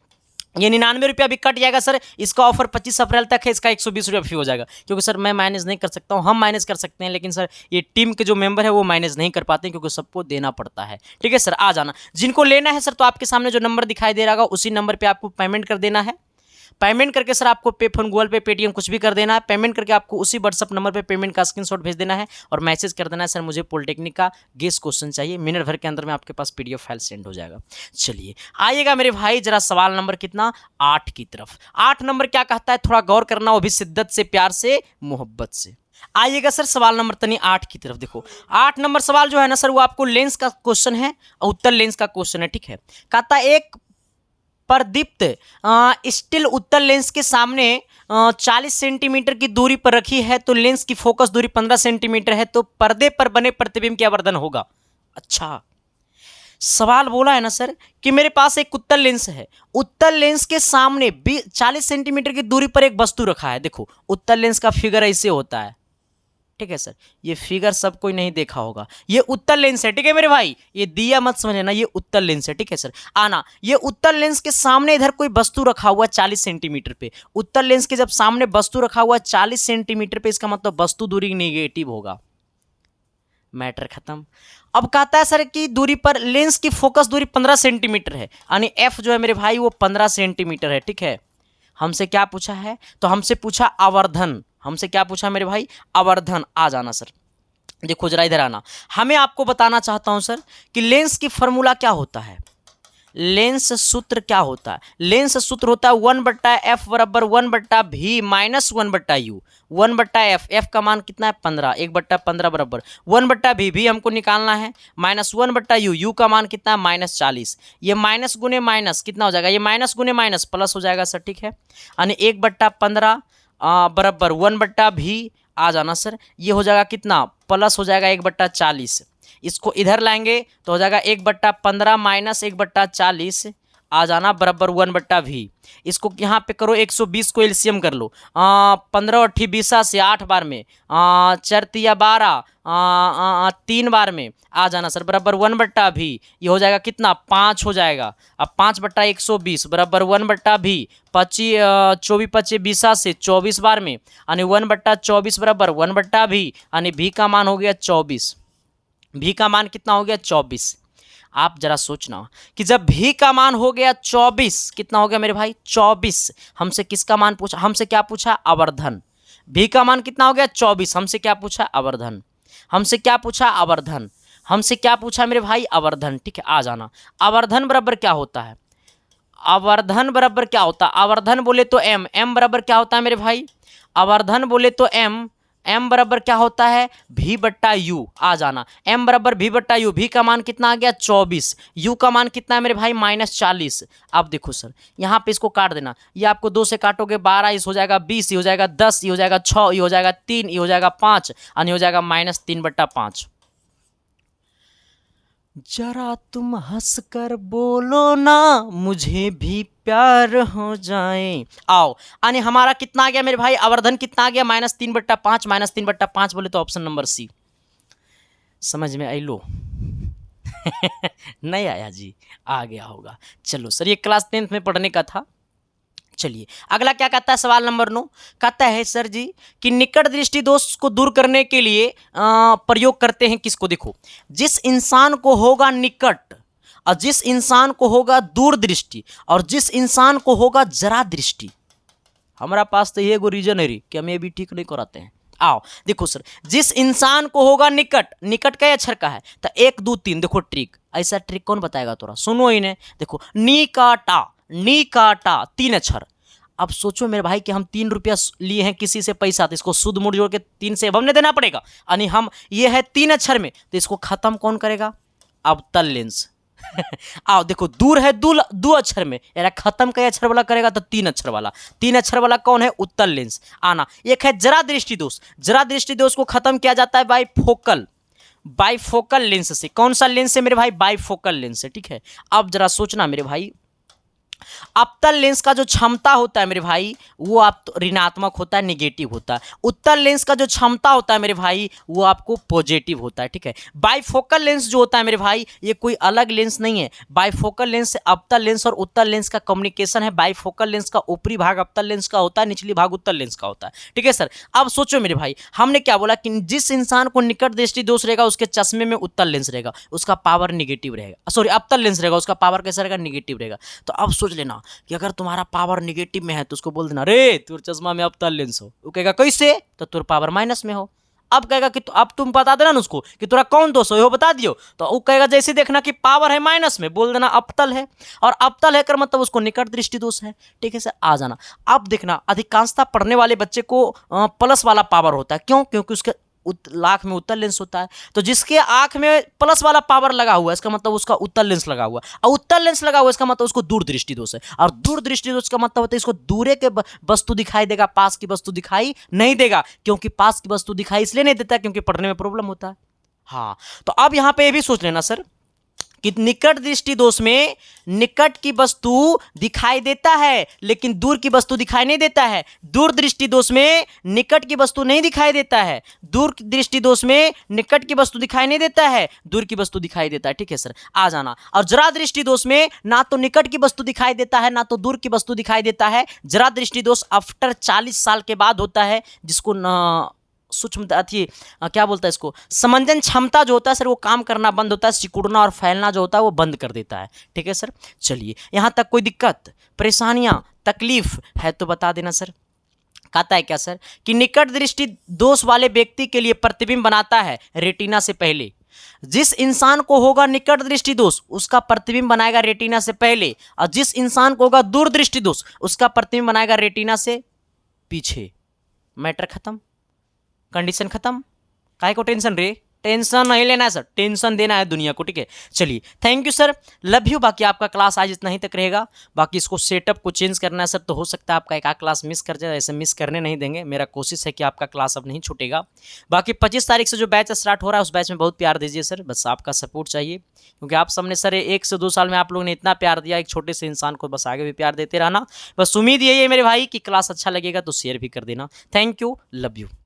ये 99 रुपया भी कट जाएगा सर। इसका ऑफर 25 अप्रैल तक है, इसका 120 रुपया फी हो जाएगा, क्योंकि सर मैं मैनेज नहीं कर सकता हूँ, हम मैनेज कर सकते हैं, लेकिन सर ये टीम के जो मेंबर है वो मैनेज नहीं कर पाते हैं, क्योंकि सबको देना पड़ता है। ठीक है सर, आ जाना। जिनको लेना है सर तो आपके सामने जो नंबर दिखाई दे रहा होगा उसी नंबर पर आपको पेमेंट कर देना है। पेमेंट करके सर आपको पे फोन, गूगल पे, पेटीएम कुछ भी कर देना है। पेमेंट करके आपको उसी व्हाट्सअप नंबर पे पेमेंट का स्क्रीनशॉट भेज देना है और मैसेज कर देना है सर मुझे पॉलिटेक्निक का गेस क्वेश्चन चाहिए। मिनट भर के अंदर में आपके पास पीडीएफ फाइल सेंड हो जाएगा। चलिए आइएगा मेरे भाई जरा सवाल नंबर कितना 8 की तरफ। 8 नंबर क्या कहता है, थोड़ा गौर करना, वो भी शिद्दत से, प्यार से, मोहब्बत से। आइएगा सर सवाल नंबर तनी 8 की तरफ। देखो 8 नंबर सवाल जो है ना सर वो आपको लेंस का क्वेश्चन है और उत्तर लेंस का क्वेश्चन है। ठीक है, कहता एक प्रदीप्त स्टिल उत्तर लेंस के सामने 40 सेंटीमीटर की दूरी पर रखी है, तो लेंस की फोकस दूरी 15 सेंटीमीटर है, तो पर्दे पर बने प्रतिबिंब क्या आवर्धन होगा। अच्छा, सवाल बोला है ना सर कि मेरे पास एक उत्तर लेंस है, उत्तर लेंस के सामने 40 सेंटीमीटर की दूरी पर एक वस्तु रखा है। देखो उत्तर लेंस का फिगर ऐसे होता है। ठीक है सर, ये फिगर सब कोई नहीं देखा होगा, ये उत्तर लेंस है। ठीक है मेरे भाई, ये दिया मत समझ लेना, ये उत्तर लेंस है। ठीक है सर, आना, ये उत्तर लेंस के सामने इधर कोई वस्तु रखा हुआ 40 सेंटीमीटर पे। उत्तर लेंस के जब सामने वस्तु रखा हुआ 40 सेंटीमीटर पे, इसका मतलब वस्तु दूरी नेगेटिव होगा। मैटर खत्म। अब कहता है सर कि दूरी पर लेंस की फोकस दूरी 15 सेंटीमीटर है, यानी एफ जो है मेरे भाई वो 15 सेंटीमीटर है। ठीक है, हमसे क्या पूछा है, तो हमसे पूछा आवर्धन। हमसे क्या पूछा मेरे भाई, आवर्धन। आ जाना सर, देखो जरा इधर आना। हमें आपको बताना चाहता हूं सर कि लेंस की फॉर्मूला क्या होता है, लेंस सूत्र क्या होता है। लेंस सूत्र होता है 1/f बराबर 1/v minus 1/u, 1/f, f का मान कितना है 15, 1/15 बराबर 1/v, भी हमको निकालना है, माइनस 1/u, u का मान कितना है -40। ये माइनस गुने माइनस कितना हो जाएगा, ये माइनस गुने माइनस प्लस हो जाएगा सर। ठीक है, यानी 1/15 बराबर 1/v। आ जाना सर, ये हो जाएगा कितना, प्लस हो जाएगा 1/40। इसको इधर लाएंगे तो हो जाएगा 1/15 माइनस 1/40। आ जाना बराबर 1/v। इसको यहाँ पे करो 120 को एलसीएम कर लो, 15 और 20 से 8 बार में, 4 तिया 12, 3 बार में। आ जाना सर बराबर 1/v। ये हो जाएगा कितना, 5 हो जाएगा। अब 5/120 बराबर 1/v, 25 24 25 20 से 24 बार में, यानी 1/24 बराबर 1/v, यानी v का मान हो गया 24। भी का मान कितना हो गया 24। आप जरा सोचना कि जब भी का मान हो गया 24, कितना हो गया मेरे भाई 24, हमसे किसका मान पूछा, हमसे क्या पूछा, आवर्धन। भी का मान कितना हो गया 24, हमसे क्या पूछा, आवर्धन। हमसे क्या पूछा, आवर्धन। हमसे क्या पूछा मेरे भाई, आवर्धन। ठीक है, आ जाना। आवर्धन बराबर क्या होता है, आवर्धन बराबर क्या होता है, आवर्धन बोले तो एम, एम बराबर क्या होता है मेरे भाई, आवर्धन बोले तो एम, m बराबर क्या होता है, v/u। आ जाना, m बराबर v/u, v का मान कितना आ गया 24, u का मान कितना है मेरे भाई -40। अब देखो सर यहाँ पे इसको काट देना, ये आपको 2 से काटोगे 12, इस हो जाएगा 20, ये हो जाएगा 10, ये हो जाएगा 6, ये हो जाएगा 3, ये हो जाएगा 5, और ये हो जाएगा -3/5। जरा तुम हंस कर बोलो ना मुझे भी प्यार हो जाए। आओ, यानी हमारा कितना आ गया मेरे भाई, आवर्धन कितना आ गया, -3/5, -3/5 बोले तो ऑप्शन नंबर सी। समझ में आई लो नहीं आया जी, आ गया होगा। चलो सर, ये क्लास 10th में पढ़ने का था। चलिए अगला क्या कहता है, सवाल नंबर 9 कहता है सर जी कि निकट दृष्टि दोष को दूर करने के लिए प्रयोग करते हैं किसको। देखो, जिस इंसान को होगा निकट और जिस इंसान को होगा दूर दृष्टि और जिस इंसान को होगा जरा दृष्टि, हमारा पास तो ये रीजन है कि हम ये भी ठीक नहीं कराते हैं। आओ देखो सर, जिस इंसान को होगा निकट, निकट का अक्षर का है तो 1 2 3। देखो ट्रिक, ऐसा ट्रिक कौन बताएगा, थोड़ा सुनो इन्हें। देखो नी का टा 3 अक्षर। अब सोचो मेरे भाई कि हम 3 रुपया लिए हैं किसी से पैसा, तो इसको शुद्ध मूड जोड़ के 3 से हमने देना पड़ेगा, यानी हम ये है 3 अक्षर में, तो इसको खत्म कौन करेगा, अवतल लेंस आओ देखो, दूर है 2 अक्षर में, यार खत्म कई अक्षर वाला करेगा तो 3 अक्षर वाला, 3 अक्षर वाला कौन है, उत्तल लेंस। आना, एक है जरा दृष्टि दोष, जरा दृष्टि दोष को खत्म किया जाता है बाईफोकल लेंस से। कौन सा लेंस है मेरे भाई, बाईफोकल लेंस से। ठीक है, अब जरा सोचना मेरे भाई, अवतल लेंस का जो क्षमता होता है मेरे भाई वो आप ऋणात्मक होता है, निगेटिव होता है। उत्तल लेंस का जो क्षमता होता है मेरे भाई वो आपको पॉजिटिव होता है, ठीक है। बाइफोकल लेंस जो होता है मेरे भाई ये कोई अलग लेंस नहीं है। बाइफोकल लेंस से अवतल लेंस और उत्तल लेंस का कम्युनिकेशन है। बाइफोकल लेंस का ऊपरी भाग अवतल लेंस का होता है, निचली भाग उत्तल लेंस का होता है, ठीक है सर। अब सोचो मेरे भाई, हमने क्या बोला कि जिस इंसान को निकट दृष्टि दोष रहेगा उसके चश्मे में उत्तल लेंस रहेगा, उसका पावर निगेटिव रहेगा, सॉरी अवतल लेंस रहेगा, उसका पावर कैसा रहेगा, निगेटिव रहेगा। तो अब सोच लेना कि अगर तुम्हारा पावर निगेटिव में है तो उसको बोल देना रे तुर चश्मा में अवतल लेंस हो। वो कहेगा कैसे, तो तुर पावर माइनस में हो। अब कहेगा कि अब तुम बता देना उसको कि तुरा कौन दोष हो, बता दियो। तो वो कहेगा जैसे देखना कि पावर है माइनस में, बोल देना अवतल है, और अवतल है कर मतलब उसको निकट दृष्टि दोष है, ठीक है सर। आ जाना। अब देखना अधिकांशतः पढ़ने वाले बच्चे को प्लस वाला पावर होता है। क्यों? क्योंकि उसके लाख में उत्तल लेंस होता है। तो जिसके आंख में प्लस वाला पावर लगा हुआ है इसका मतलब उसका उत्तल लेंस लगा हुआ है, और उत्तल लेंस लगा हुआ है इसका मतलब उसको दूर दृष्टि दोष है, और दूर दृष्टि दोष का मतलब होता है इसको दूरे के वस्तु दिखाई देगा, पास की वस्तु दिखाई नहीं देगा। क्योंकि पास की वस्तु दिखाई इसलिए नहीं देता क्योंकि पढ़ने में प्रॉब्लम होता है। हाँ, तो अब यहां पे ये भी सोच लेना सर कि निकट दृष्टि दोष में निकट की वस्तु दिखाई देता है लेकिन दूर की वस्तु दिखाई नहीं देता है। दूर दृष्टि दोष में निकट की वस्तु नहीं दिखाई देता है, दूर दृष्टि दोष में निकट की वस्तु दिखाई नहीं देता है, दूर की वस्तु दिखाई देता है, ठीक है सर। आ जाना। और जरा दृष्टि दोष में ना तो निकट की वस्तु दिखाई देता है ना तो दूर की वस्तु दिखाई देता है। जरा दृष्टि दोष आफ्टर 40 साल के बाद होता है, जिसको सूक्ष्म अथी क्या बोलता है इसको, समंजन क्षमता जो होता है सर वो काम करना बंद होता है, सिकुड़ना और फैलना जो होता है वो बंद कर देता है, ठीक है सर। चलिए यहाँ तक कोई दिक्कत परेशानियां तकलीफ है तो बता देना सर। कहता है क्या सर कि निकट दृष्टि दोष वाले व्यक्ति के लिए प्रतिबिंब बनाता है रेटिना से पहले। जिस इंसान को होगा निकट दृष्टि दोष उसका प्रतिबिंब बनाएगा रेटिना से पहले, और जिस इंसान को होगा दूर दृष्टि दोष उसका प्रतिबिंब बनाएगा रेटिना से पीछे। मैटर खत्म, कंडीशन खत्म। काहे को टेंशन रे, टेंशन नहीं लेना है सर, टेंशन देना है दुनिया को, ठीक है। चलिए thank you sir, love you. बाकी आपका क्लास आज इतना ही तक रहेगा, बाकी इसको सेटअप को चेंज करना है सर, तो हो सकता है आपका एक आध क्लास मिस कर जाए, ऐसे मिस करने नहीं देंगे। मेरा कोशिश है कि आपका क्लास अब नहीं छूटेगा। बाकी 25 तारीख से जो बैच स्टार्ट हो रहा है उस बैच में बहुत प्यार दीजिए सर, बस आपका सपोर्ट चाहिए, क्योंकि आप सबने सर 1 से 2 साल में आप लोगों ने इतना प्यार दिया एक छोटे से इंसान को, बस आगे भी प्यार देते रहना। बस उम्मीद यही है मेरे भाई कि क्लास अच्छा लगेगा तो शेयर भी कर देना। Thank you, love you.